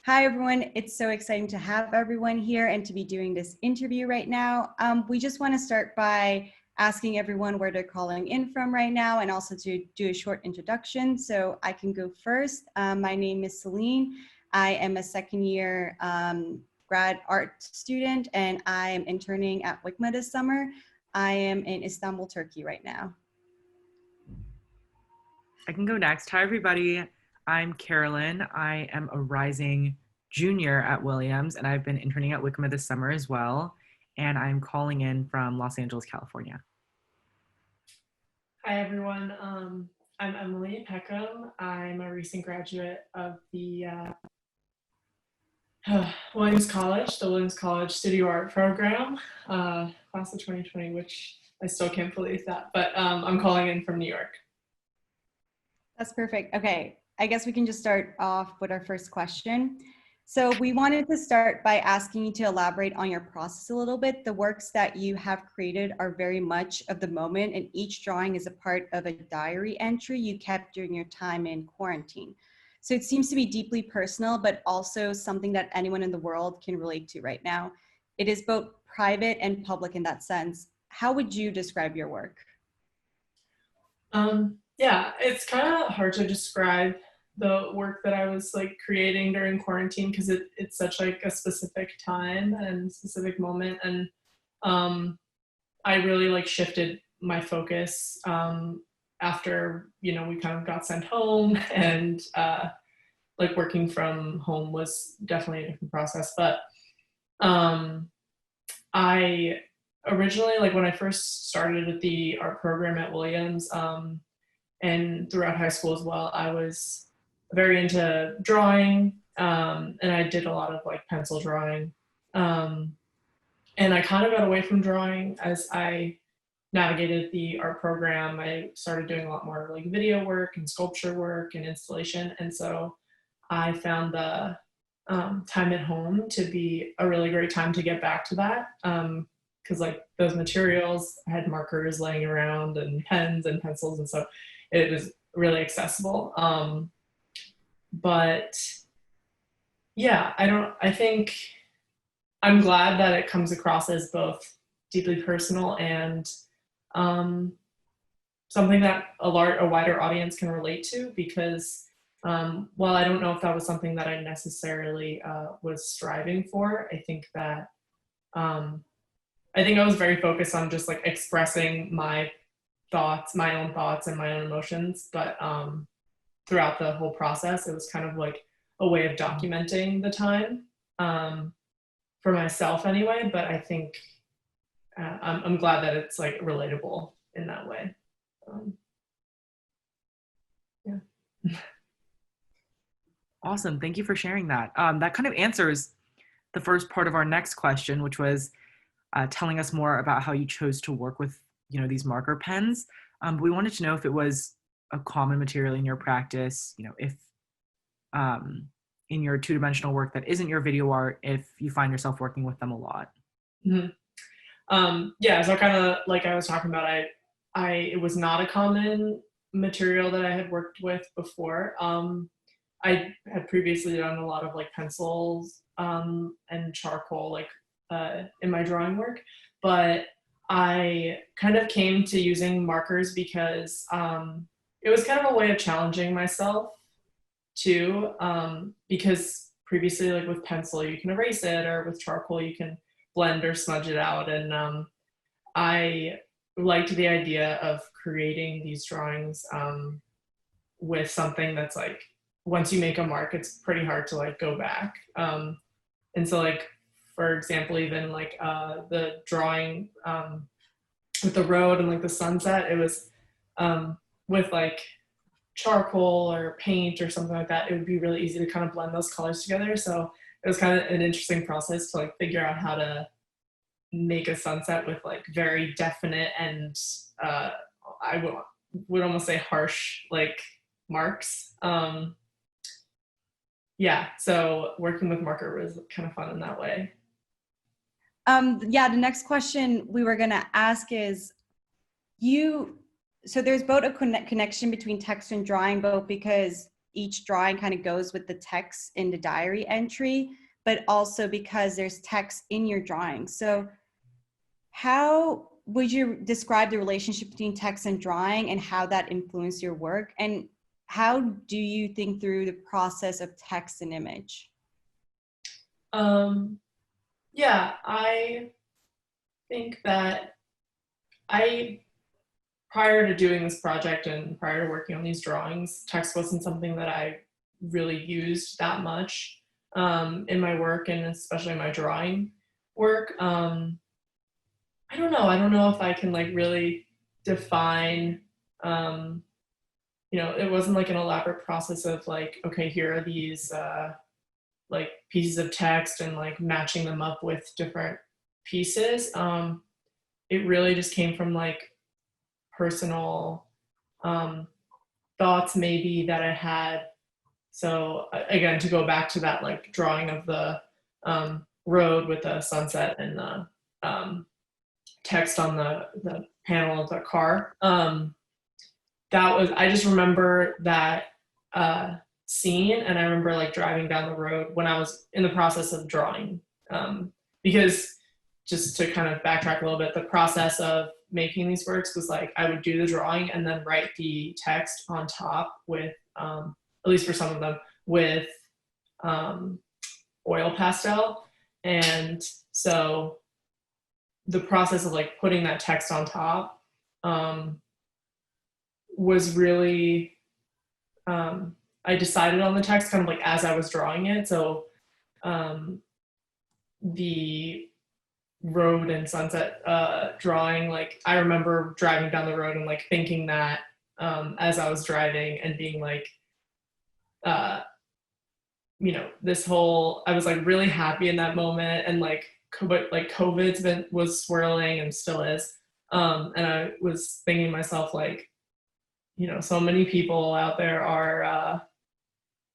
Hi, everyone. It's so exciting to have everyone here and to be doing this interview right now. We just want to start by asking everyone where they're calling in from right now and also to do a short introduction. So I can go first. My name is Selin. I am a second year grad art student and I am interning at WICMA this summer. I am in Istanbul, Turkey right now. I can go next. Hi, everybody. I'm Carolyn. I am a rising junior at Williams, and I've been interning at WICMA this summer as well. And I'm calling in from Los Angeles, California. Hi, everyone. I'm Emily Peckham. I'm a recent graduate of the Williams College, the Williams College Studio Art Program, class of 2020, which I still can't believe that, but I'm calling in from New York. That's perfect. Okay, I guess we can just start off with our first question. So we wanted to start by asking you to elaborate on your process a little bit. The works that you have created are very much of the moment, and each drawing is a part of a diary entry you kept during your time in quarantine. So it seems to be deeply personal, but also something that anyone in the world can relate to right now. It is both private and public in that sense. How would you describe your work? Yeah, it's kind of hard to describe the work that I was like creating during quarantine because it's such like a specific time and specific moment, and I really like shifted my focus after we kind of got sent home, and like working from home was definitely a different process. But I originally, like when I first started at the art program at Williams, and throughout high school as well, I was very into drawing, and I did a lot of like pencil drawing. And I kind of got away from drawing as I navigated the art program. I started doing a lot more like video work and sculpture work and installation. And so I found the time at home to be a really great time to get back to that. Because like those materials, I had markers laying around and pens and pencils, and so it was really accessible. But yeah, I think I'm glad that it comes across as both deeply personal and something that a wider audience can relate to, because while I don't know if that was something that I necessarily was striving for, I think that I was very focused on just like expressing my own thoughts and my own emotions. But throughout the whole process, it was kind of like a way of documenting the time for myself anyway. But I think I'm glad that it's like relatable in that way. Yeah. Awesome. Thank you for sharing that. That kind of answers the first part of our next question, which was telling us more about how you chose to work with these marker pens. We wanted to know if it was a common material in your practice, if in your two-dimensional work that isn't your video art, if you find yourself working with them a lot. Mm-hmm. Yeah, so kind of like I was talking about, it was not a common material that I had worked with before. I had previously done a lot of like pencils and charcoal like in my drawing work, but I kind of came to using markers because it was kind of a way of challenging myself too, because previously like with pencil you can erase it, or with charcoal you can blend or smudge it out, and I liked the idea of creating these drawings with something that's like, once you make a mark, it's pretty hard to like go back. And so like, for example, even like the drawing with the road and like the sunset, it was with like charcoal or paint or something like that, it would be really easy to kind of blend those colors together. So it was kind of an interesting process to like figure out how to make a sunset with like very definite and I would almost say harsh like marks. Yeah, so working with marker was kind of fun in that way. Yeah, the next question we were gonna ask is, so there's both a connection between text and drawing, both because each drawing kind of goes with the text in the diary entry, but also because there's text in your drawing. So how would you describe the relationship between text and drawing and how that influenced your work? And how do you think through the process of text and image? Yeah, I think that prior to doing this project and prior to working on these drawings, text wasn't something that I really used that much in my work, and especially my drawing work. I don't know. I don't know if I can like really define, it wasn't like an elaborate process of like, okay, here are these like pieces of text and like matching them up with different pieces. It really just came from like personal thoughts maybe that I had. So again, to go back to that like drawing of the road with the sunset and the text on the panel of the car. I just remember that scene, and I remember like driving down the road when I was in the process of drawing. Because just to kind of backtrack a little bit, the process of making these works was like I would do the drawing and then write the text on top with, at least for some of them, with oil pastel. And so the process of like putting that text on top was really, I decided on the text kind of like as I was drawing it. So the road and sunset drawing, like I remember driving down the road and like thinking that as I was driving and being like, this whole, I was like really happy in that moment, and like was swirling and still is. And I was thinking to myself, like, so many people out there are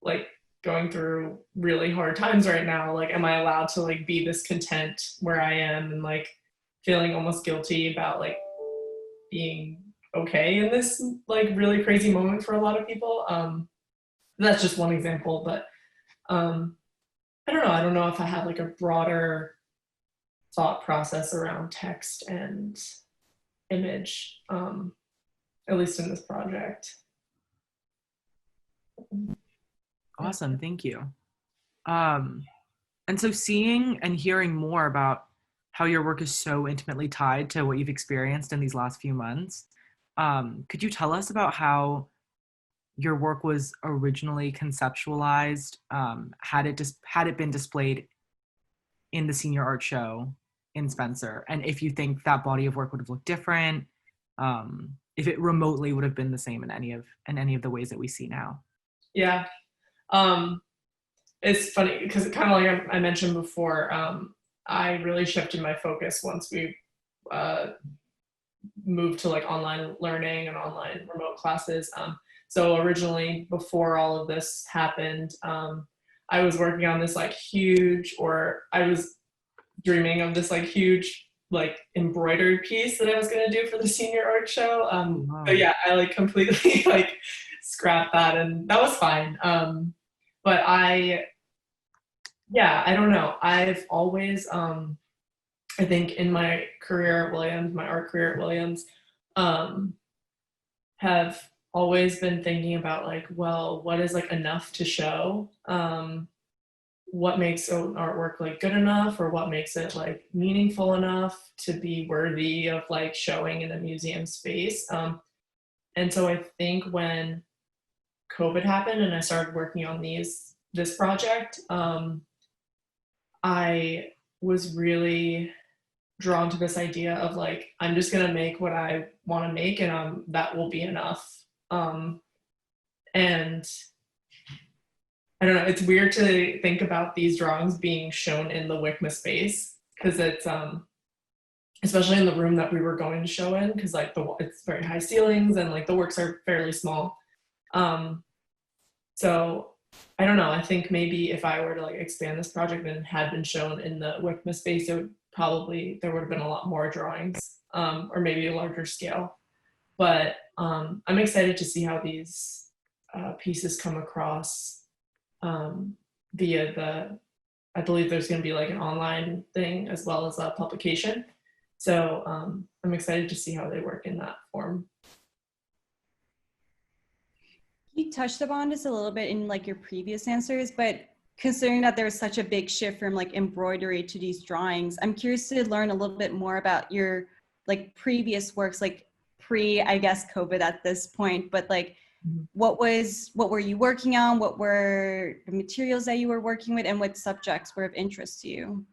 like going through really hard times right now. Like, am I allowed to like be this content where I am, and like feeling almost guilty about like being okay in this like really crazy moment for a lot of people. That's just one example, but I don't know. I don't know if I have like a broader thought process around text and image, at least in this project. Awesome, thank you. And so seeing and hearing more about how your work is so intimately tied to what you've experienced in these last few months, could you tell us about how your work was originally conceptualized? Had it been displayed in the senior art show in Spencer, and if you think that body of work would have looked different, if it remotely would have been the same in any of the ways that we see now? Yeah. It's funny because kind of like I mentioned before, I really shifted my focus once we moved to like online learning and online remote classes. So originally, before all of this happened, I was working on this like I was dreaming of this like huge like embroidered piece that I was gonna do for the senior art show. Wow. But yeah, I like completely like scrapped that, and that was fine. But I don't know. I've always, I think in my career at Williams, my art career at Williams, have always been thinking about like, well, what is like enough to show? What makes an artwork like good enough, or what makes it like meaningful enough to be worthy of like showing in a museum space? And so I think when COVID happened and I started working on this project, I was really drawn to this idea of like, I'm just gonna make what I want to make, and that will be enough. And I don't know, it's weird to think about these drawings being shown in the WICMA space, because it's especially in the room that we were going to show in, because like it's very high ceilings and like the works are fairly small. So I don't know, I think maybe if I were to like expand this project and had been shown in the WICMA space, there would have been a lot more drawings, or maybe a larger scale. But I'm excited to see how these pieces come across via I believe there's going to be like an online thing as well as a publication. So I'm excited to see how they work in that form. You touched upon this a little bit in like your previous answers, but considering that there's such a big shift from like embroidery to these drawings, I'm curious to learn a little bit more about your like previous works, like pre, I guess, COVID at this point, but like what were you working on? What were the materials that you were working with, and what subjects were of interest to you?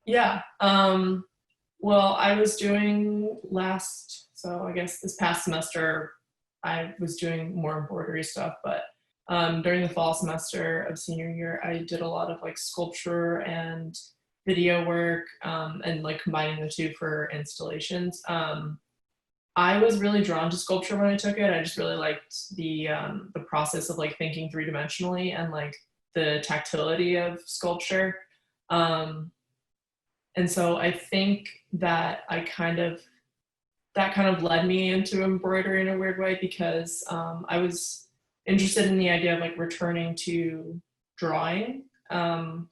Yeah. Well, I was doing so I guess this past semester, I was doing more embroidery stuff, but during the fall semester of senior year, I did a lot of like sculpture and video work and like combining the two for installations. I was really drawn to sculpture when I took it. I just really liked the process of like thinking three-dimensionally and like the tactility of sculpture. And so I think that that kind of led me into embroidery in a weird way, because I was interested in the idea of like returning to drawing. That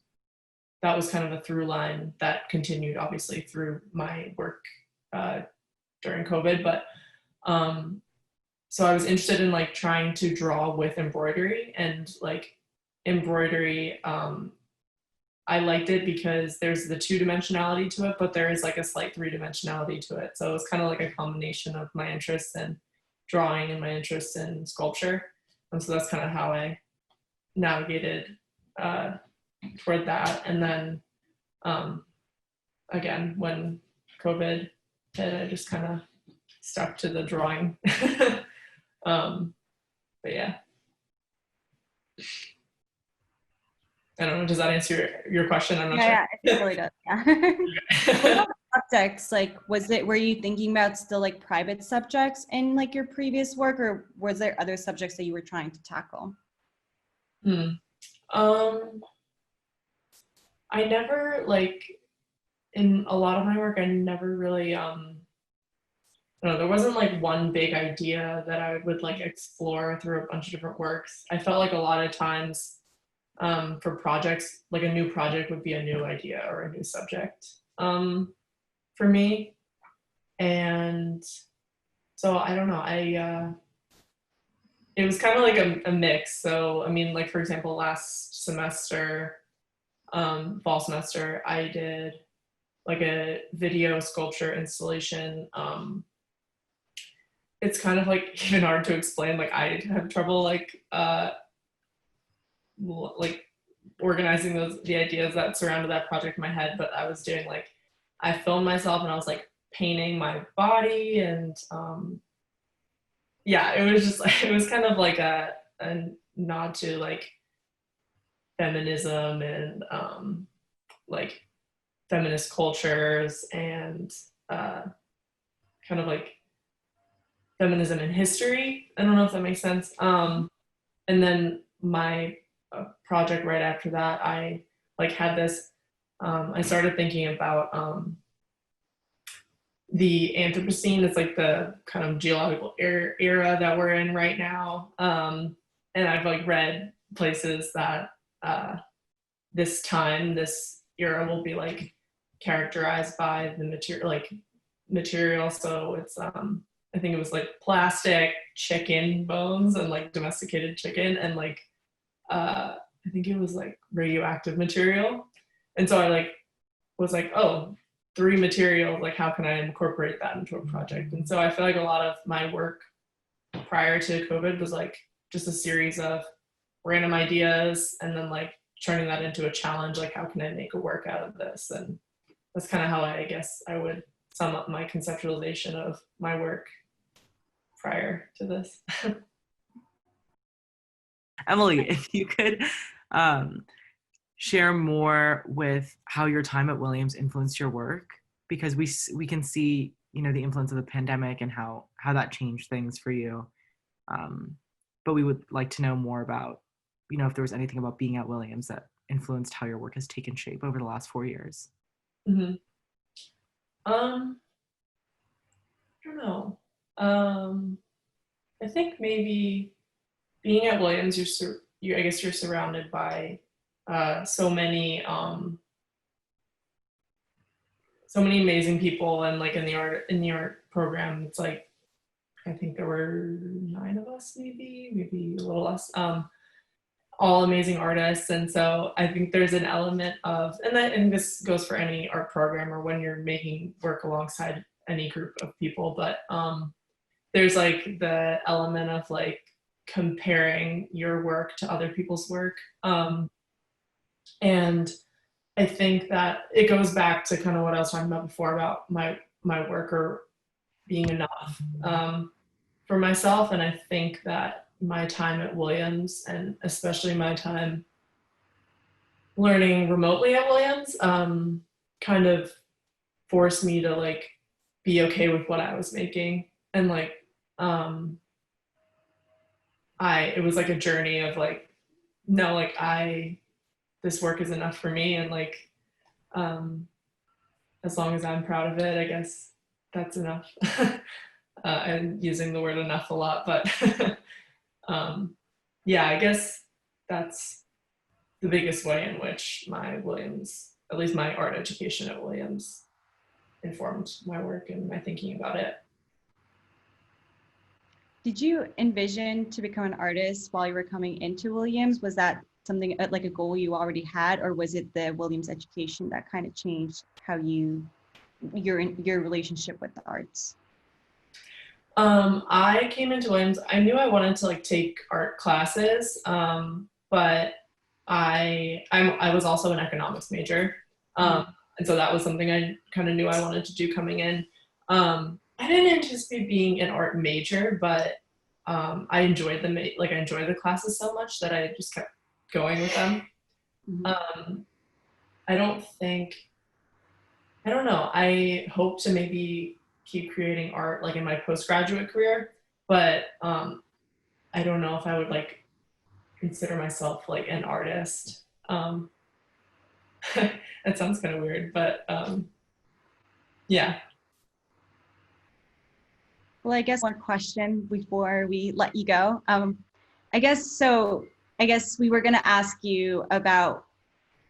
was kind of a through line that continued obviously through my work during COVID, but so I was interested in like trying to draw with embroidery, and like embroidery, I liked it because there's the two-dimensionality to it, but there is like a slight three-dimensionality to it. So it was kind of like a combination of my interest in drawing and my interest in sculpture. And so that's kind of how I navigated toward that. And then again, when COVID hit, I just kind of stuck to the drawing. But yeah. I don't know, does that answer your question? I'm not sure. Yeah, it really does. Yeah. What about subjects? Like, were you thinking about still like private subjects in like your previous work, or was there other subjects that you were trying to tackle? I never like, in a lot of my work, I never really no, there wasn't like one big idea that I would like explore through a bunch of different works. I felt like a lot of times for projects, like a new project would be a new idea or a new subject for me. And so I don't know, it was kind of like a mix. So, I mean, like for example, last semester, fall semester, I did like a video sculpture installation. It's kind of like even hard to explain. Like I have trouble like organizing the ideas that surrounded that project in my head. But I was doing like, I filmed myself and I was like painting my body, and yeah, it was just it was kind of like a nod to like feminism and like feminist cultures and kind of like feminism in history. I don't know if that makes sense. And then my project right after that, I like had this, I started thinking about the Anthropocene. It's like the kind of geological era that we're in right now. And I've like read places that this era will be like characterized by the material. So it's I think it was like plastic chicken bones and like domesticated chicken, and like I think it was like radioactive material. And so I like was like, oh, three materials, like how can I incorporate that into a project? And so I feel like a lot of my work prior to COVID was like just a series of random ideas, and then like turning that into a challenge, like how can I make a work out of this? And that's kind of how I guess I would sum up my conceptualization of my work prior to this. Emily, if you could share more with how your time at Williams influenced your work, because we can see, you know, the influence of the pandemic and how that changed things for you. But we would like to know more about, you know, if there was anything about being at Williams that influenced how your work has taken shape over the last 4 years. Mm-hmm. I don't know. I think maybe being at Williams, I guess you're surrounded by so many amazing people, and like in the art program, it's like I think there were 9 of us, maybe a little less, all amazing artists. And so I think there's an element of, and this goes for any art program or when you're making work alongside any group of people, but there's like the element of like comparing your work to other people's work. And I think that it goes back to kind of what I was talking about before about my work or being enough for myself. And I think that my time at Williams, and especially my time learning remotely at Williams, kind of forced me to like be okay with what I was making. And like it was like a journey of like, no, like this work is enough for me, and like as long as I'm proud of it, I guess that's enough. I'm using the word enough a lot, but yeah, I guess that's the biggest way in which my Williams, at least my art education at Williams, informed my work and my thinking about it. Did you envision to become an artist while you were coming into Williams? Was that something like a goal you already had, or was it the Williams education that kind of changed how your relationship with the arts? I came into Williams, I knew I wanted to like take art classes, but I was also an economics major. And so that was something I kind of knew I wanted to do coming in. I didn't anticipate being an art major, but I enjoyed the classes so much that I just kept going with them. I don't know. I hope to maybe keep creating art like in my postgraduate career, but I don't know if I would like consider myself like an artist. That sounds kind of weird, but yeah. Well, I guess one question before we let you go. I guess we were going to ask you about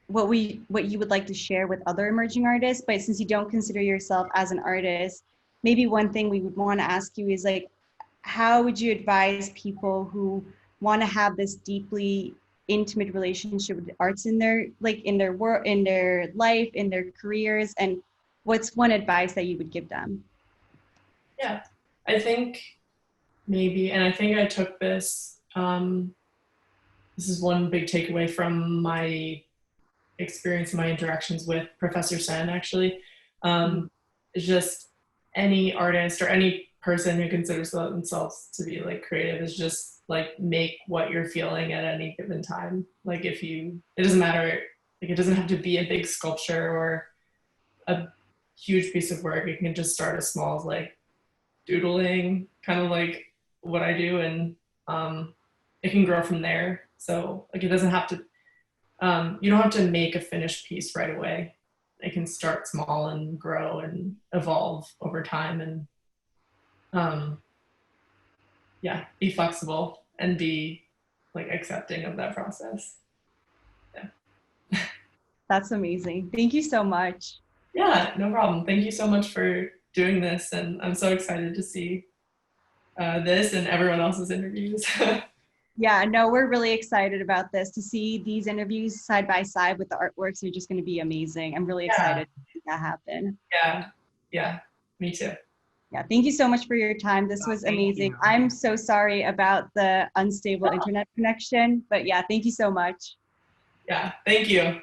what you would like to share with other emerging artists, but since you don't consider yourself as an artist, maybe one thing we would want to ask you is like, how would you advise people who want to have this deeply intimate relationship with the arts in their work, in their life, in their careers, and what's one advice that you would give them? Yeah, I think maybe, and I think I took this, this is one big takeaway from my experience, my interactions with Professor Sen, actually. It's just any artist or any person who considers themselves to be like creative is just like make what you're feeling at any given time. Like it doesn't matter, like it doesn't have to be a big sculpture or a huge piece of work. It can just start as small as like doodling, kind of like what I do, and it can grow from there. So like it doesn't have to, you don't have to make a finished piece right away. It can start small and grow and evolve over time, and yeah, be flexible and be like accepting of that process. Yeah. That's amazing. Thank you so much. Yeah, no problem. Thank you so much for doing this, and I'm so excited to see this and everyone else's interviews. Yeah, no, we're really excited about this. To see these interviews side by side with the artworks are just going to be amazing. I'm really excited to see that happen. Yeah, me too. Yeah, thank you so much for your time. This was amazing. I'm so sorry about the unstable internet connection, but yeah, thank you so much. Yeah, thank you.